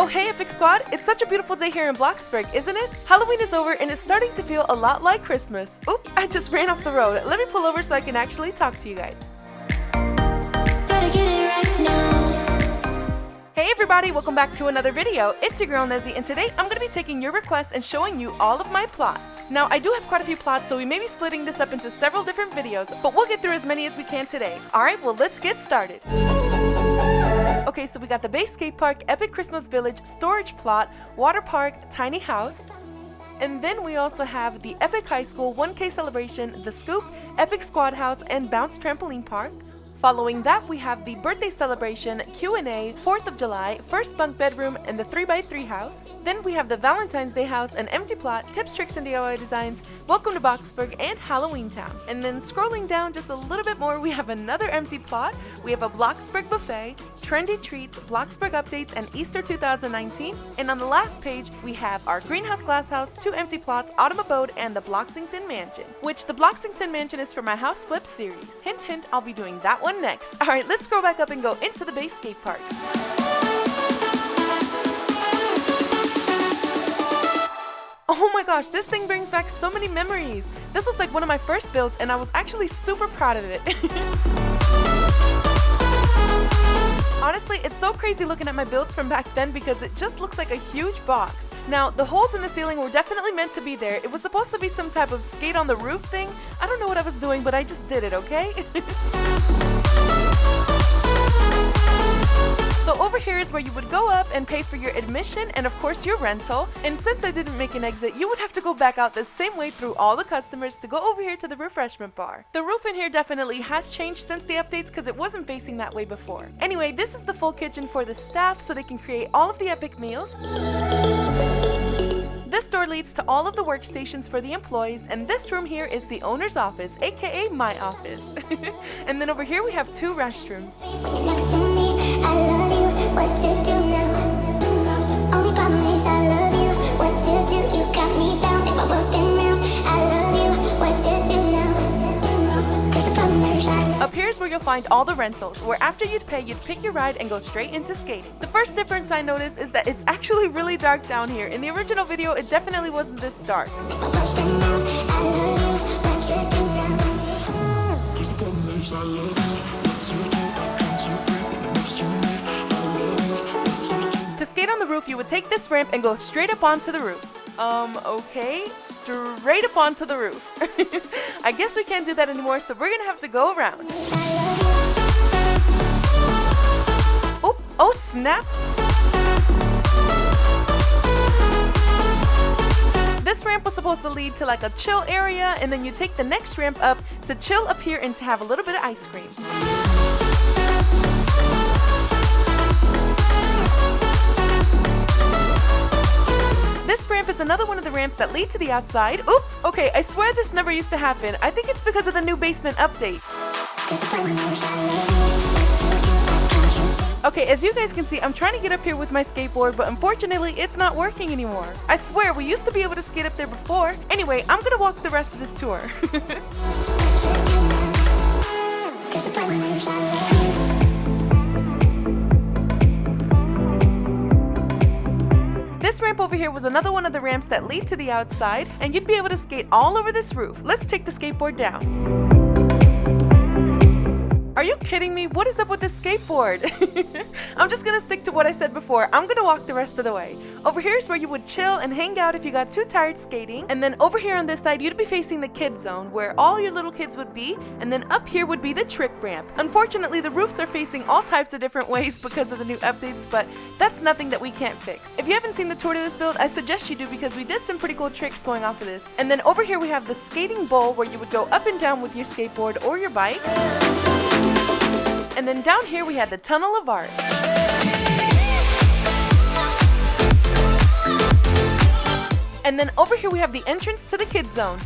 Oh hey Epic Squad, it's such a beautiful day here in BLOXBURG, isn't it? Halloween is over and it's starting to feel a lot like Christmas. Oop, I just ran off the road. Let me pull over so I can actually talk to you guys. Hey everybody, welcome back to another video. It's your girl Nezi, and today I'm going to be taking your requests and showing you all of my plots. Now I do have quite a few plots, so we may be splitting this up into several different videos, but we'll get through as many as we can today. Alright, well let's get started. Okay, so we got the base skate park, epic Christmas village, storage plot, water park, tiny house. And then we also have the epic high school 1K celebration, the scoop, epic squad house, and bounce trampoline park. Following that, we have the birthday celebration, Q&A, 4th of July, first bunk bedroom, and the 3x3 house. Then we have the Valentine's Day house, an empty plot, tips, tricks, and DIY designs, welcome to BLOXBURG, and Halloween Town. And then scrolling down just a little bit more, we have another empty plot, we have a BLOXBURG buffet, trendy treats, BLOXBURG updates, and Easter 2019. And on the last page, we have our greenhouse glass house, 2 empty plots, autumn abode, and the Bloxington mansion, which the Bloxington mansion is for my house flip series. Hint hint, I'll be doing that one next. Alright, let's scroll back up and go into the base skate park. Oh my gosh, this thing brings back so many memories. This was like one of my first builds and I was actually super proud of it. Honestly, it's so crazy looking at my builds from back then because it just looks like a huge box. Now, the holes in the ceiling were definitely meant to be there. It was supposed to be some type of skate on the roof thing. I don't know what I was doing, but I just did it, okay? So over here is where you would go up and pay for your admission and of course your rental. And since I didn't make an exit, you would have to go back out the same way through all the customers to go over here to the refreshment bar. The roof in here definitely has changed since the updates because it wasn't facing that way before. Anyway, this is the full kitchen for the staff so they can create all of the epic meals. This door leads to all of the workstations for the employees, and this room here is the owner's office, aka my office. And then over here we have 2 restrooms. Up here is where you'll find all the rentals, where after you'd pay, you'd pick your ride and go straight into skating. The first difference I noticed is that it's actually really dark down here. In the original video, it definitely wasn't this dark. To skate on the roof, you would take this ramp and go straight up onto the roof. Okay, straight up onto the roof. I guess we can't do that anymore, so we're gonna have to go around. Oh snap! This ramp was supposed to lead to like a chill area, and then you take the next ramp up to chill up here and to have a little bit of ice cream. This ramp is another one of the ramps that lead to the outside. Oop! Okay, I swear this never used to happen. I think it's because of the new basement update. Okay, as you guys can see, I'm trying to get up here with my skateboard, but unfortunately, it's not working anymore. I swear, we used to be able to skate up there before. Anyway, I'm gonna walk the rest of this tour. This ramp over here was another one of the ramps that lead to the outside, and you'd be able to skate all over this roof. Let's take the skateboard down. Are you kidding me? What is up with this skateboard? I'm just gonna stick to what I said before. I'm gonna walk the rest of the way. Over here is where you would chill and hang out if you got too tired skating. And then over here on this side, you'd be facing the kid zone where all your little kids would be. And then up here would be the trick ramp. Unfortunately, the roofs are facing all types of different ways because of the new updates, but that's nothing that we can't fix. If you haven't seen the tour to this build, I suggest you do because we did some pretty cool tricks going off of this. And then over here we have the skating bowl where you would go up and down with your skateboard or your bike. And then down here we had the tunnel of art. And then over here we have the entrance to the kids zone.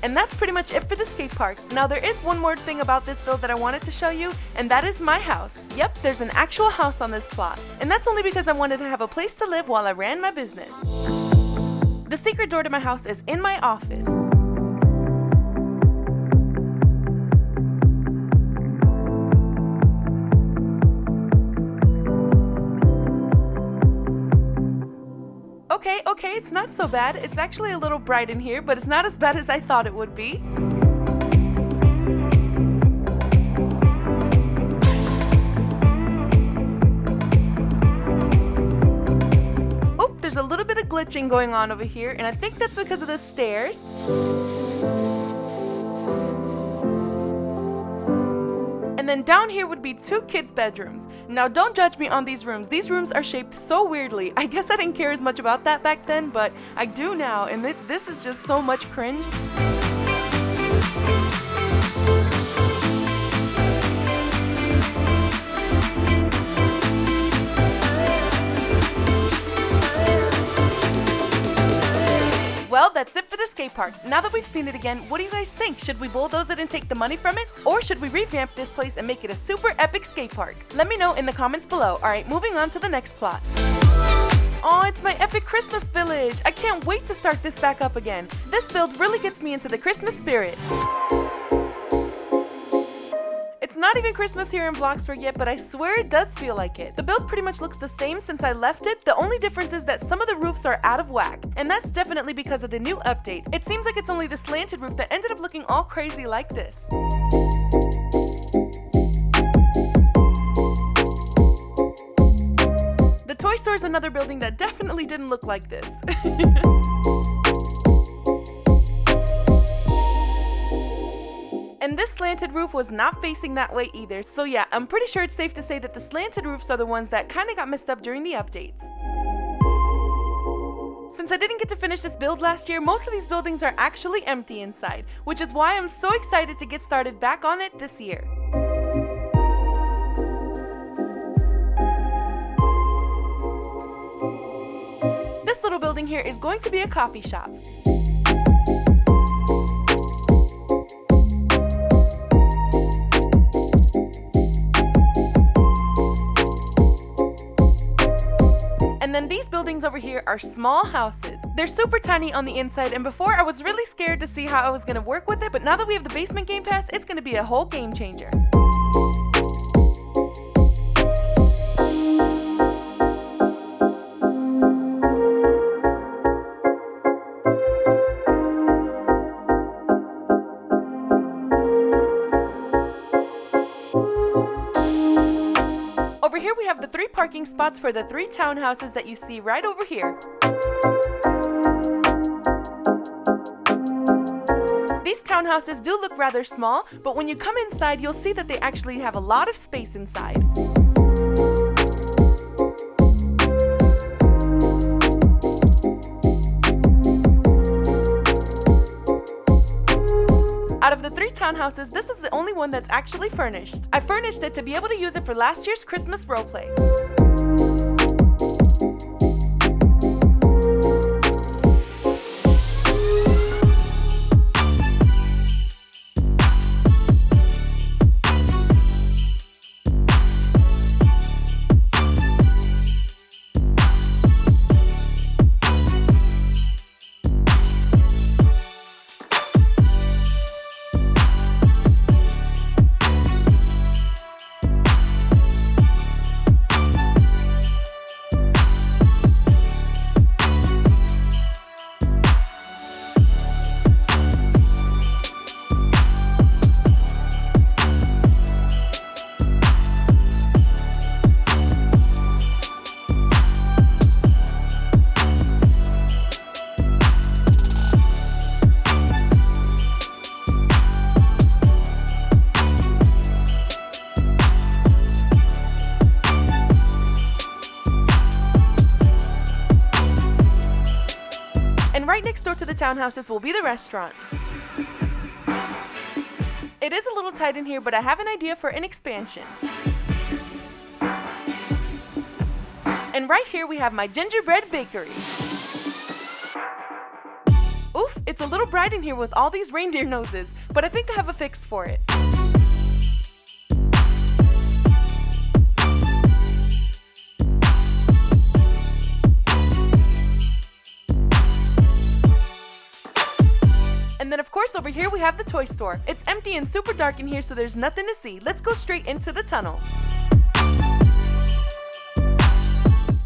And that's pretty much it for the skate park. Now there is one more thing about this build that I wanted to show you, and that is my house. Yep, there's an actual house on this plot, and that's only because I wanted to have a place to live while I ran my business. The secret door to my house is in my office. Okay, it's not so bad. It's actually a little bright in here, but it's not as bad as I thought it would be. Oop, there's a little bit of glitching going on over here, and I think that's because of the stairs. And then down here would be 2 kids' bedrooms. Now don't judge me on these rooms. These rooms are shaped so weirdly. I guess I didn't care as much about that back then, but I do now, and this is just so much cringe. Well, that's it for the skate park. Now that we've seen it again, what do you guys think? Should we bulldoze it and take the money from it? Or should we revamp this place and make it a super epic skate park? Let me know in the comments below. Alright, moving on to the next plot. Oh, it's my epic Christmas village! I can't wait to start this back up again. This build really gets me into the Christmas spirit. It's not even Christmas here in Bloxburg yet, but I swear it does feel like it. The build pretty much looks the same since I left it. The only difference is that some of the roofs are out of whack, and that's definitely because of the new update. It seems like it's only the slanted roof that ended up looking all crazy like this. The toy store is another building that definitely didn't look like this. And this slanted roof was not facing that way either, so yeah, I'm pretty sure it's safe to say that the slanted roofs are the ones that kinda got messed up during the updates. Since I didn't get to finish this build last year, most of these buildings are actually empty inside, which is why I'm so excited to get started back on it this year. This little building here is going to be a coffee shop. And then these buildings over here are small houses. They're super tiny on the inside, and before I was really scared to see how I was going to work with it, but now that we have the basement game pass, it's going to be a whole game changer. Over here we have the 3 parking spots for the 3 townhouses that you see right over here. These townhouses do look rather small, but when you come inside you'll see that they actually have a lot of space inside. Out of the 3 townhouses, this is the only one that's actually furnished. I furnished it to be able to use it for last year's Christmas roleplay. And right next door to the townhouses will be the restaurant. It is a little tight in here, but I have an idea for an expansion. And right here we have my gingerbread bakery. Oof, It's a little bright in here with all these reindeer noses, but I think I have a fix for it. And then of course over here we have the toy store. It's empty and super dark in here, so there's nothing to see. Let's go straight into the tunnel.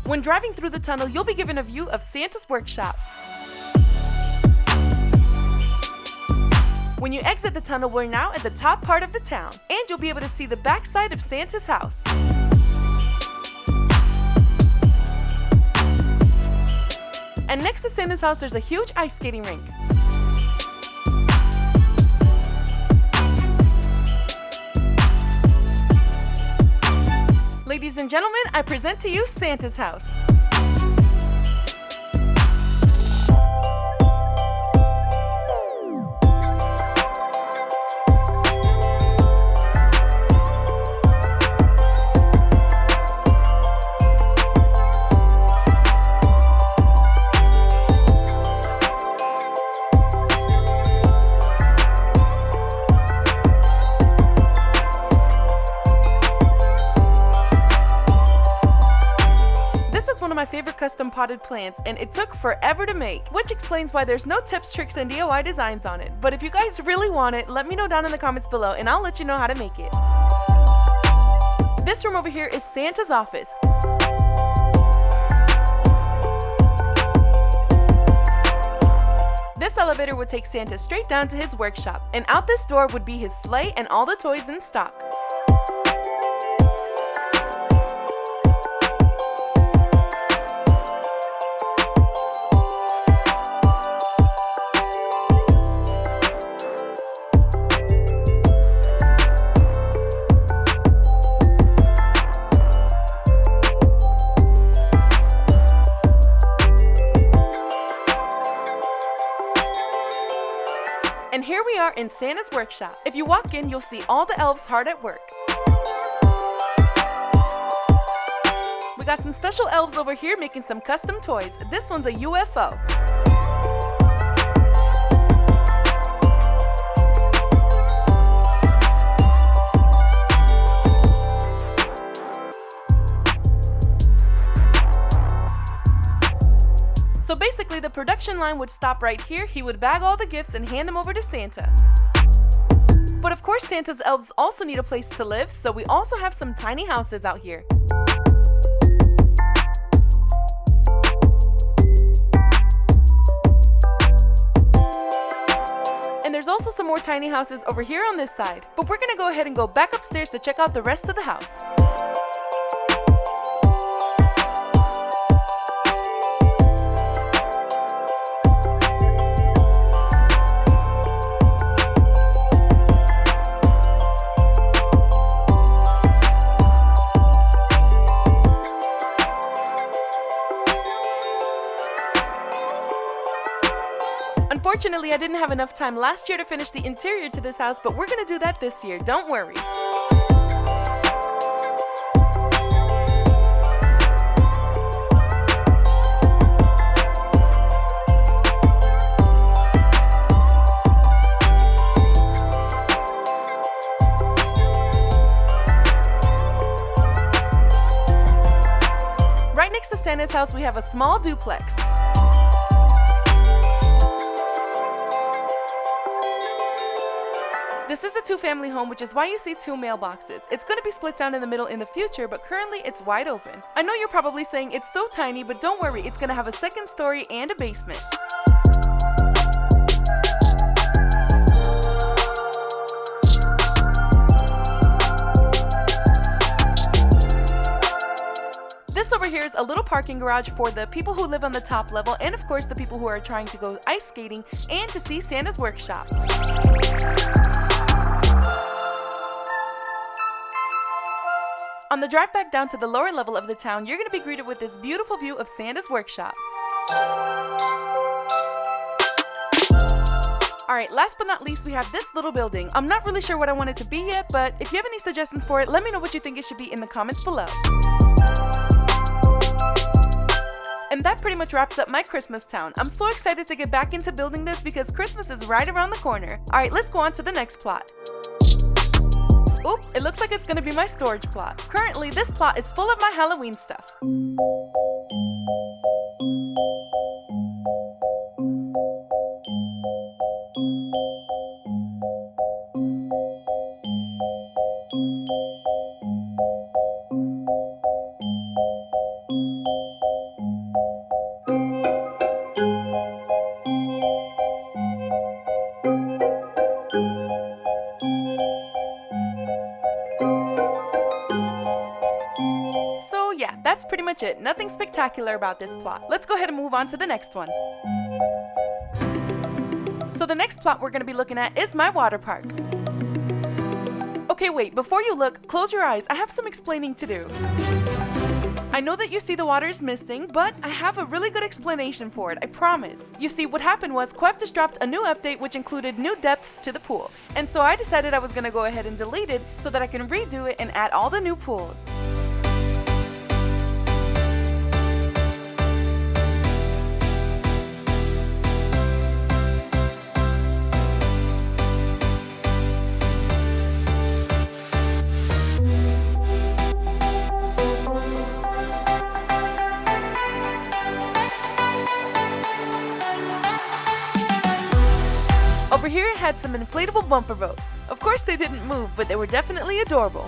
When driving through the tunnel, you'll be given a view of Santa's workshop. When you exit the tunnel, we're now at the top part of the town, and you'll be able to see the back side of Santa's house. And next to Santa's house, there's a huge ice skating rink. Ladies and gentlemen, I present to you Santa's house. My favorite custom potted plants, and it took forever to make, which explains why there's no tips, tricks, and DIY designs on it. But if you guys really want it, let me know down in the comments below and I'll let you know how to make it. This room over here is Santa's office. This elevator would take Santa straight down to his workshop, and out this door would be his sleigh and all the toys in stock. And here we are in Santa's workshop. If you walk in, you'll see all the elves hard at work. We got some special elves over here making some custom toys. This one's a UFO. So basically the production line would stop right here. He would bag all the gifts and hand them over to Santa. But of course Santa's elves also need a place to live, so we also have some tiny houses out here. And there's also some more tiny houses over here on this side. But we're gonna go ahead and go back upstairs to check out the rest of the house. Unfortunately, I didn't have enough time last year to finish the interior to this house, but we're gonna do that this year, don't worry. Right next to Santa's house, we have a small duplex. This is a two-family home, which is why you see two mailboxes. It's going to be split down in the middle in the future, but currently it's wide open. I know you're probably saying it's so tiny, but don't worry, it's going to have a second story and a basement. This over here is a little parking garage for the people who live on the top level, and of course the people who are trying to go ice skating and to see Santa's workshop. On the drive back down to the lower level of the town, you're going to be greeted with this beautiful view of Santa's workshop. Alright, last but not least, we have this little building. I'm not really sure what I want it to be yet, but if you have any suggestions for it, let me know what you think it should be in the comments below. And that pretty much wraps up my Christmas town. I'm so excited to get back into building this because Christmas is right around the corner. Alright, let's go on to the next plot. Oop, it looks like it's gonna be my storage plot. Currently, this plot is full of my Halloween stuff. That's pretty much it. Nothing spectacular about this plot. Let's go ahead and move on to the next one. So the next plot we're going to be looking at is my water park. Okay, wait, before you look, close your eyes. I have some explaining to do. I know that you see the water is missing, but I have a really good explanation for it, I promise. You see, what happened was Queb just dropped a new update which included new depths to the pool. And so I decided I was going to go ahead and delete it so that I can redo it and add all the new pools. Over here it had some inflatable bumper boats. Of course they didn't move, but they were definitely adorable.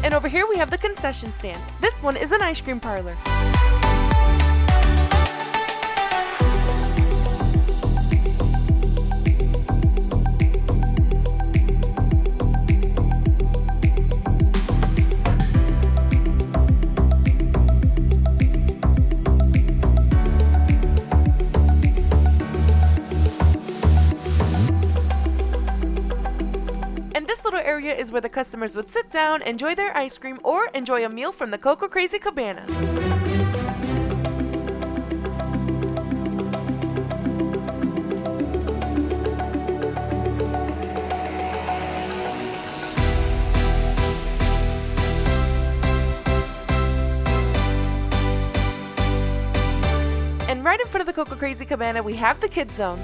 And over here we have the concession stand. This one is an ice cream parlor. Area is where the customers would sit down, enjoy their ice cream, or enjoy a meal from the Coco Crazy Cabana. And right in front of the Coco Crazy Cabana we have the Kids Zone.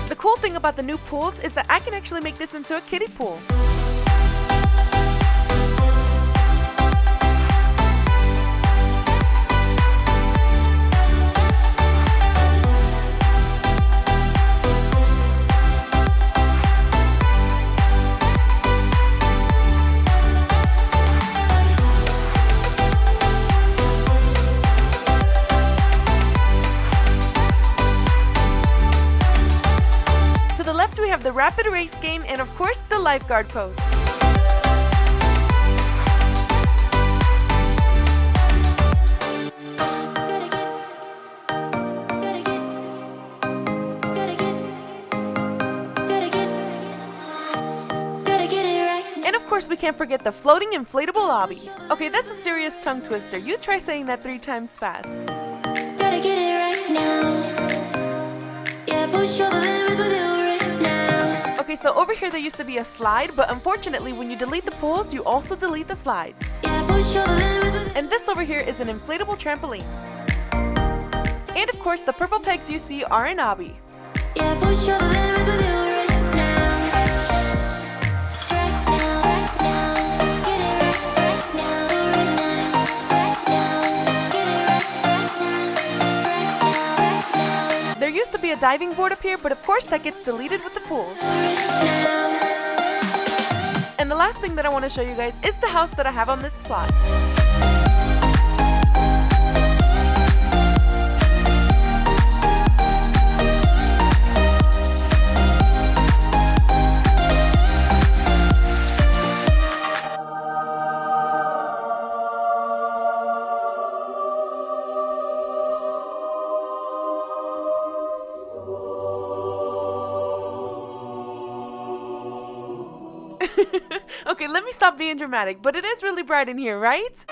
The cool thing about the new pools is that I can actually make this into a kiddie pool. We have the rapid race game and of course the lifeguard pose. And of course we can't forget the floating inflatable lobby. Okay, that's a serious tongue twister. You try saying that 3 times fast. Gotta get it right now. Yeah, push all the limits with you. Okay, so over here there used to be a slide, but unfortunately when you delete the pools, you also delete the slides. And this over here is an inflatable trampoline. And of course the purple pegs you see are an obby. Yeah, push all the limits with you right now. Right now, right now. Get it right now, right now. Right now, get it right now. There used to be a diving board up here, but of course that gets deleted with the pools. And the last thing that I want to show you guys is the house that I have on this plot. Okay, let me stop being dramatic, but it is really bright in here, right?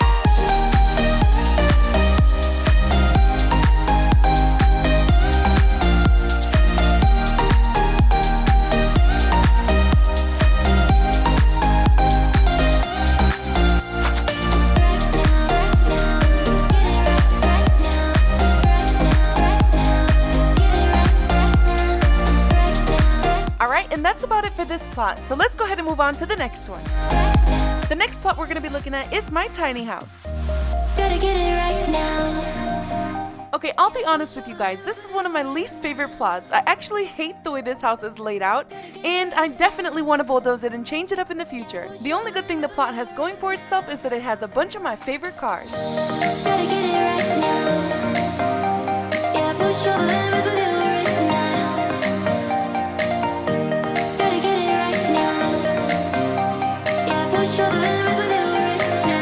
Alright, and that's about it for this plot, so let's go ahead and move on to the next one. The next plot we're going to be looking at is my tiny house. Gotta get it right now. Okay, I'll be honest with you guys, this is one of my least favorite plots. I actually hate the way this house is laid out, and I definitely want to bulldoze it and change it up in the future. The only good thing the plot has going for itself is that it has a bunch of my favorite cars. Gotta get it right now. Yeah, push all the limits with you right now. Gotta get it right now. Yeah, push all the limits with you right now.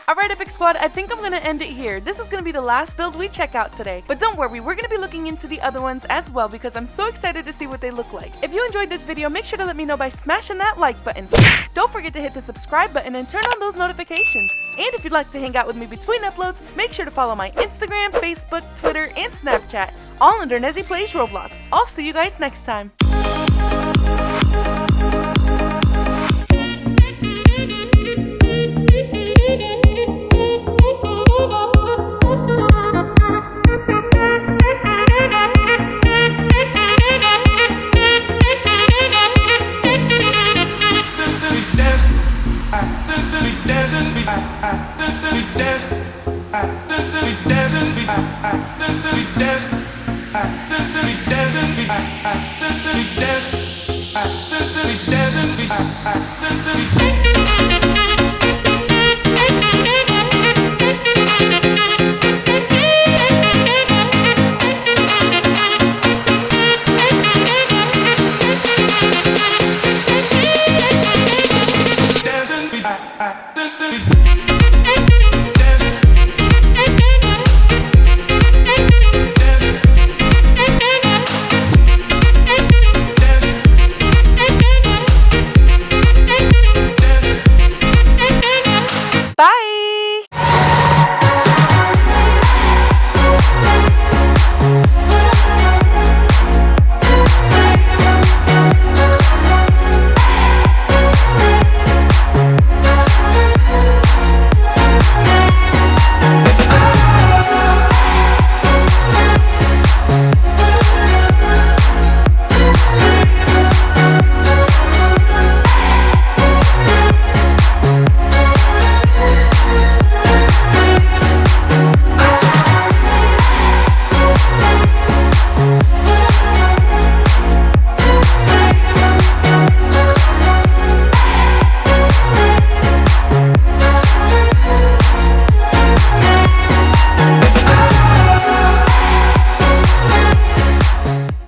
Alright, Epic Squad, I think I'm going to end it here. This is going to be the last build we check out today. But don't worry, we're going to be looking into the other ones as well because I'm so excited to see what they look like. If you enjoyed this video, make sure to let me know by smashing that like button. Don't forget to hit the subscribe button and turn on those notifications. And if you'd like to hang out with me between uploads, make sure to follow my Instagram, Facebook, Twitter, and Snapchat, all under Neziplaysroblox. I'll see you guys next time. We dancing,